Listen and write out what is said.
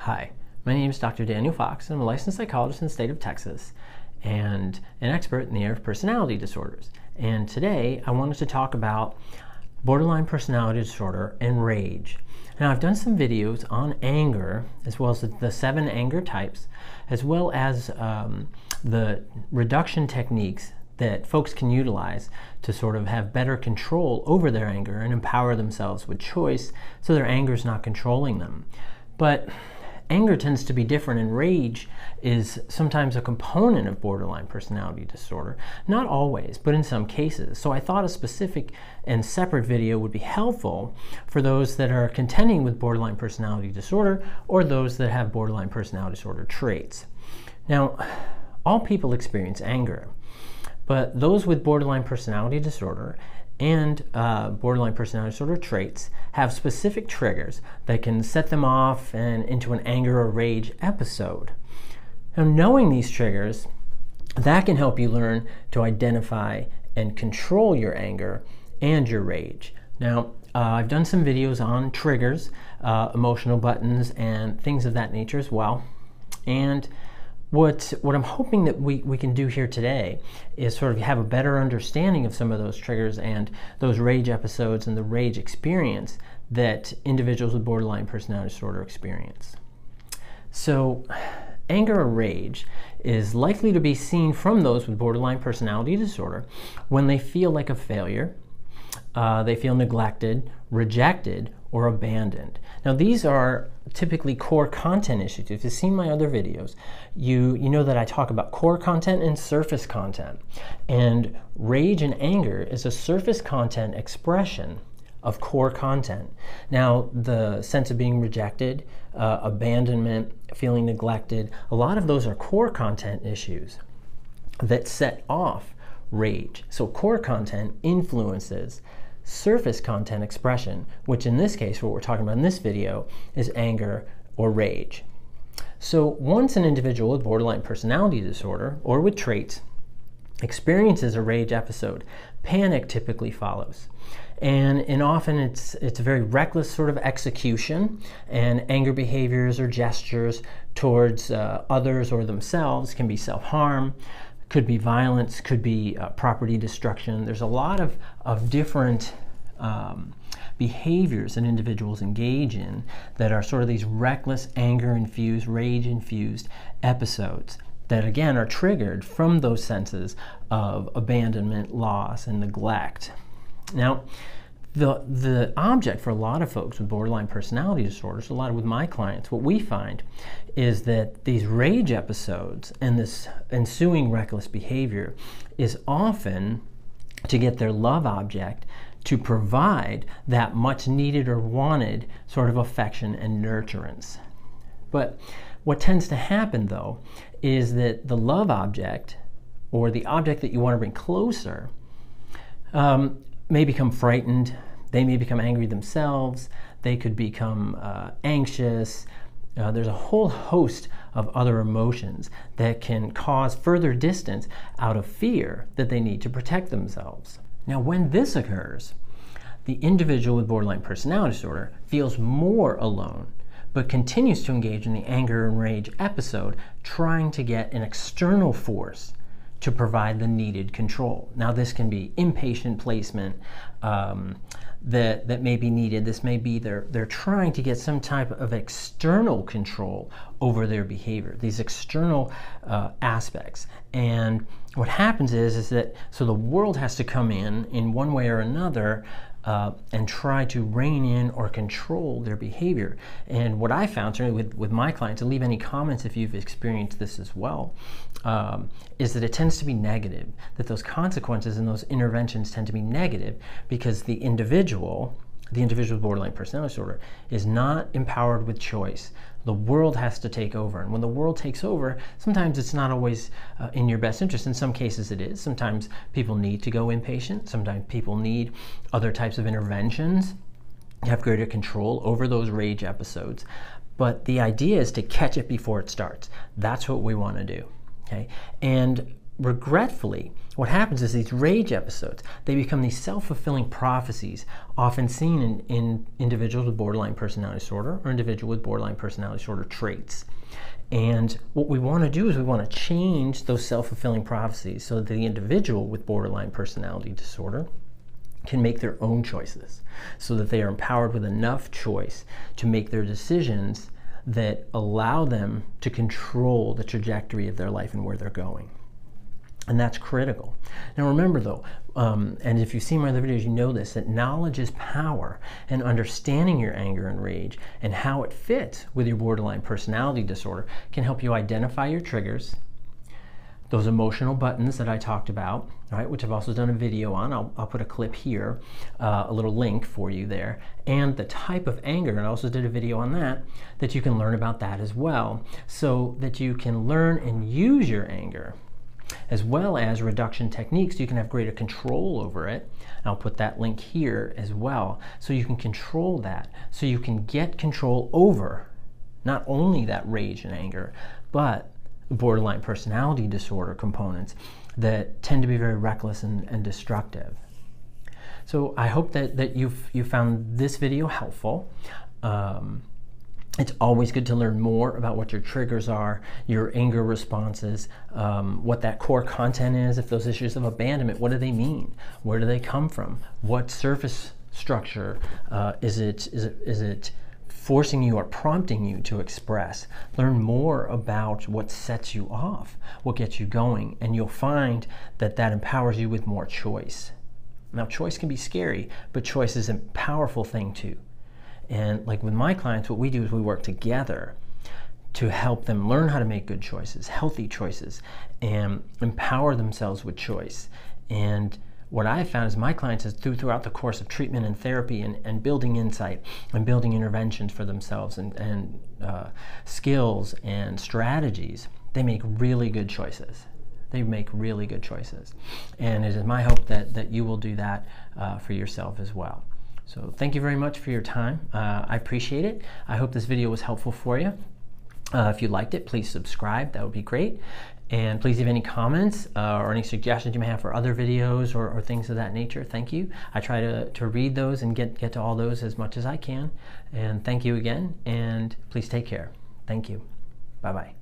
Hi, my name is Dr. Daniel Fox, and I'm a licensed psychologist in the state of Texas and an expert in the area of personality disorders. And today I wanted to talk about borderline personality disorder and rage. Now, I've done some videos on anger, as well as the 7 anger types, as well as the reduction techniques that folks can utilize to sort of have better control over their anger and empower themselves with choice so their anger is not controlling them. But anger tends to be different, and rage is sometimes a component of borderline personality disorder. Not always, but in some cases. So I thought a specific and separate video would be helpful for those that are contending with borderline personality disorder or those that have borderline personality disorder traits. Now, all people experience anger, but those with borderline personality disorder and borderline personality disorder traits have specific triggers that can set them off and into an anger or rage episode. Now, knowing these triggers, that can help you learn to identify and control your anger and your rage. Now, I've done some videos on triggers, emotional buttons, and things of that nature as well. And what I'm hoping that we can do here today is sort of have a better understanding of some of those triggers and those rage episodes and the rage experience that individuals with borderline personality disorder experience. So, anger or rage is likely to be seen from those with borderline personality disorder when they feel like a failure, they feel neglected, rejected, or abandoned. Now, these are typically core content issues. If you've seen my other videos, you know that I talk about core content and surface content. And rage and anger is a surface content expression of core content. Now, the sense of being rejected, abandonment, feeling neglected, a lot of those are core content issues that set off rage. So core content influences surface content expression, which in this case, what we're talking about in this video, is anger or rage. So once an individual with borderline personality disorder or with traits experiences a rage episode, panic typically follows. And often it's a very reckless sort of execution, and anger behaviors or gestures towards others or themselves can be self-harm, could be violence, could be property destruction. There's a lot of different behaviors that individuals engage in that are sort of these reckless, anger-infused, rage-infused episodes that again are triggered from those senses of abandonment, loss, and neglect. Now, the object for a lot of folks with borderline personality disorders, a lot with my clients, what we find is that these rage episodes and this ensuing reckless behavior is often to get their love object to provide that much needed or wanted sort of affection and nurturance. But what tends to happen, though, is that the love object, or the object that you want to bring closer, may become frightened, they may become angry themselves, they could become anxious. There's a whole host of other emotions that can cause further distance out of fear that they need to protect themselves. Now, when this occurs, the individual with borderline personality disorder feels more alone, but continues to engage in the anger and rage episode, trying to get an external force to provide the needed control. Now, this can be inpatient placement that may be needed. This may be they're trying to get some type of external control over their behavior, these external aspects. And what happens is that so the world has to come in one way or another and try to rein in or control their behavior. And what I found, certainly with my clients, and leave any comments if you've experienced this as well, is that it tends to be negative, that those consequences and those interventions tend to be negative because the individual with borderline personality disorder is not empowered with choice. The world has to take over. And when the world takes over, sometimes it's not always in your best interest. In some cases it is. Sometimes people need to go inpatient. Sometimes people need other types of interventions to have greater control over those rage episodes. But the idea is to catch it before it starts. That's what we want to do. Okay? And regretfully, what happens is these rage episodes, they become these self-fulfilling prophecies often seen in individuals with borderline personality disorder or individuals with borderline personality disorder traits. And what we want to do is we want to change those self-fulfilling prophecies so that the individual with borderline personality disorder can make their own choices, so that they are empowered with enough choice to make their decisions that allow them to control the trajectory of their life and where they're going. And that's critical. Now remember though, and if you've seen my other videos, you know this, that knowledge is power, and understanding your anger and rage and how it fits with your borderline personality disorder can help you identify your triggers, those emotional buttons that I talked about, right, which I've also done a video on. I'll put a clip here, a little link for you there, and the type of anger, and I also did a video on that you can learn about that as well, so that you can learn and use your anger, as well as reduction techniques so you can have greater control over it. And I'll put that link here as well, so you can control that, so you can get control over not only that rage and anger, but borderline personality disorder components that tend to be very reckless and destructive. So I hope that you found this video helpful. It's always good to learn more about what your triggers are, your anger responses, what that core content is. If those issues of abandonment, what do they mean? Where do they come from? What surface structure is it forcing you or prompting you to express? Learn more about what sets you off, what gets you going, and you'll find that empowers you with more choice. Now, choice can be scary, but choice is a powerful thing too. And like with my clients, what we do is we work together to help them learn how to make good choices, healthy choices, and empower themselves with choice. And what I found is my clients, is throughout the course of treatment and therapy and building insight and building interventions for themselves and skills and strategies, they make really good choices. They make really good choices. And it is my hope that you will do that for yourself as well. So thank you very much for your time. I appreciate it. I hope this video was helpful for you. If you liked it, please subscribe. That would be great. And please leave any comments or any suggestions you may have for other videos or things of that nature. Thank you. I try to read those and get to all those as much as I can. And thank you again. And please take care. Thank you. Bye-bye.